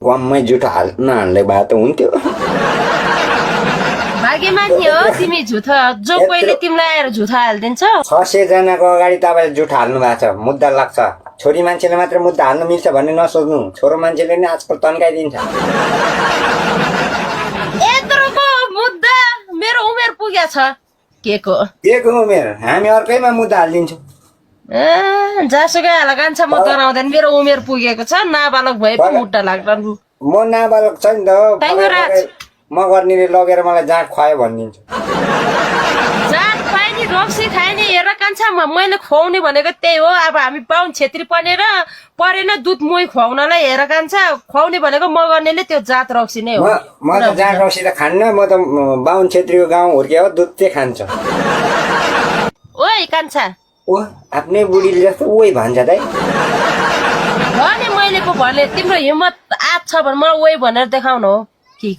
गममै जुठो हाल्न हाल्ने भए त हुन्थ्यो। भाग्यमानी हो तिमी झुठो जो कोहीले तिमीलाई आएर झुठो हालिदिन्छ। 600 जनाको अगाडि तपाईँले जुठो हाल्नु भएको छ, मुद्दा लाग्छ। छोरी मान्छेले मात्र मुद्दा हाल्नु मिल्छ भन्ने नसोच्नु, छोरो मान्छेले नि आजकल तन्काइदिन्छ। यत्रोको मुद्दा मेरो उमेर पुगेको छ के को उमेर हामी अर्कैमा मुद्दा हालिदिन्छौँ। जासुकै हाल कान्छ म कराउँदैन, मेरो उमेर पुगेको छ, नाबालक भए पो मुद्दा लाग्दैन। म नाबालक छ नि त, म गर्नेले लगेर मलाई जाँड खुवायो भनिदिन्छु। जात पाए नि रक्सी खाए नि हेर कान्छ मैले खुवाउने भनेको त्यही हो। अब हामी बाहुन छेत्री परेन दुध मोही खुवाउनलाई हेर कान्छ खुवाउने भनेको म गर्नेले त्यो जात रक्सी नै हो। म त जाँड रक्सी त खान्न, म त बाहुन छेत्रीको गाउँ हुर्किया हो, दुध चाहिँ खान्छ। ओइ कान्छा ओ आफ्नै बुढीले जस्तो ओइ भन्छ त भने मैले पो भने तिम्रो हिम्मत आँट छ भने मलाई ओइ भनेर देखाउन हो कि